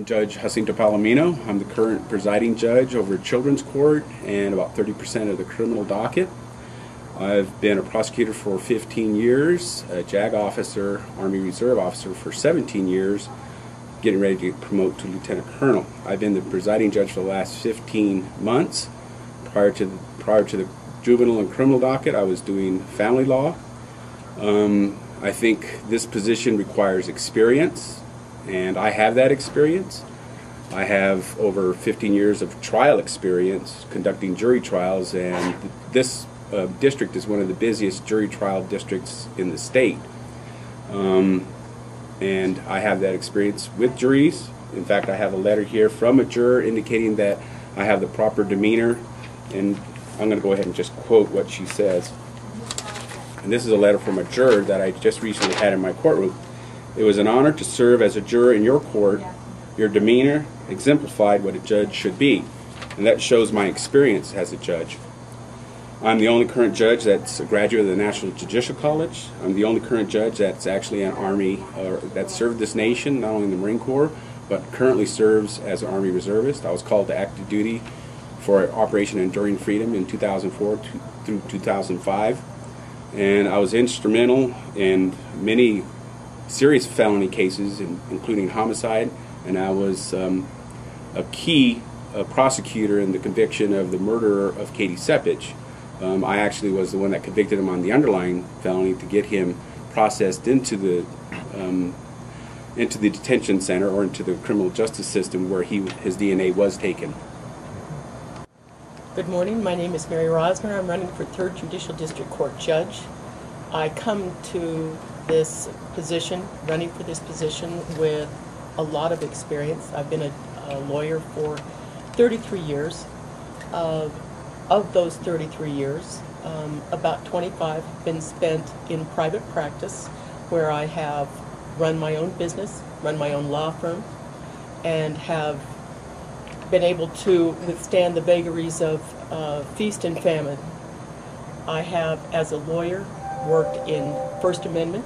I'm Judge Jacinto Palomino. I'm the current presiding judge over Children's Court and about 30% of the criminal docket. I've been a prosecutor for 15 years, a JAG officer, Army Reserve officer for 17 years, getting ready to promote to Lieutenant Colonel. I've been the presiding judge for the last 15 months. Prior to the juvenile and criminal docket, I was doing family law. I think this position requires experience, and I have that experience. I have over 15 years of trial experience conducting jury trials, and this district is one of the busiest jury trial districts in the state. And I have that experience with juries. In fact, I have a letter here from a juror indicating that I have the proper demeanor, and I'm going to go ahead and just quote what she says. And this is a letter from a juror that I just recently had in my courtroom. "It was an honor to serve as a juror in your court. Your demeanor exemplified what a judge should be, and that shows my experience as a judge. I'm the only current judge that's a graduate of the National Judicial College. I'm the only current judge that's actually an Army, that served this nation, not only in the Marine Corps, but currently serves as an Army Reservist. I was called to active duty for Operation Enduring Freedom in 2004 through 2005. And I was instrumental in many serious felony cases, including homicide, and I was a key prosecutor in the conviction of the murderer of Katie Sepich. I actually was the one that convicted him on the underlying felony to get him processed into the detention center or into the criminal justice system where his DNA was taken. Good morning. My name is Mary Rosner. I'm running for 3rd Judicial District Court Judge. I come to this position, running for this position, with a lot of experience. I've been a lawyer for 33 years. Of those 33 years, about 25 have been spent in private practice, where I have run my own business, run my own law firm, and have been able to withstand the vagaries of feast and famine. I have, as a lawyer, worked in First Amendment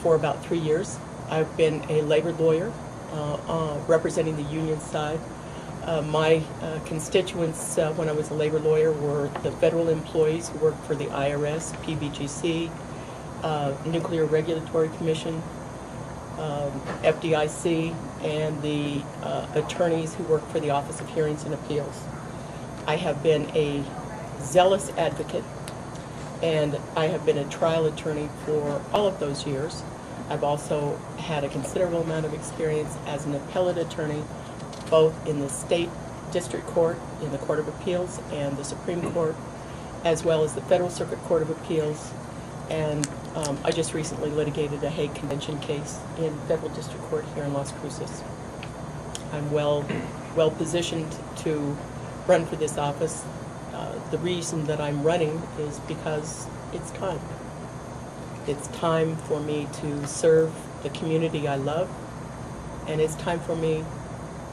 for about 3 years. I've been a labor lawyer representing the union side. My constituents when I was a labor lawyer were the federal employees who worked for the IRS, PBGC, Nuclear Regulatory Commission, FDIC, and the attorneys who work for the Office of Hearings and Appeals. I have been a zealous advocate, and I have been a trial attorney for all of those years. I've also had a considerable amount of experience as an appellate attorney, both in the state district court, in the Court of Appeals, and the Supreme Court, as well as the Federal Circuit Court of Appeals. And I just recently litigated a Hague Convention case in Federal District Court here in Las Cruces. I'm well positioned to run for this office. The reason that I'm running is because it's time. It's time for me to serve the community I love, and it's time for me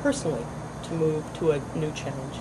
personally to move to a new challenge.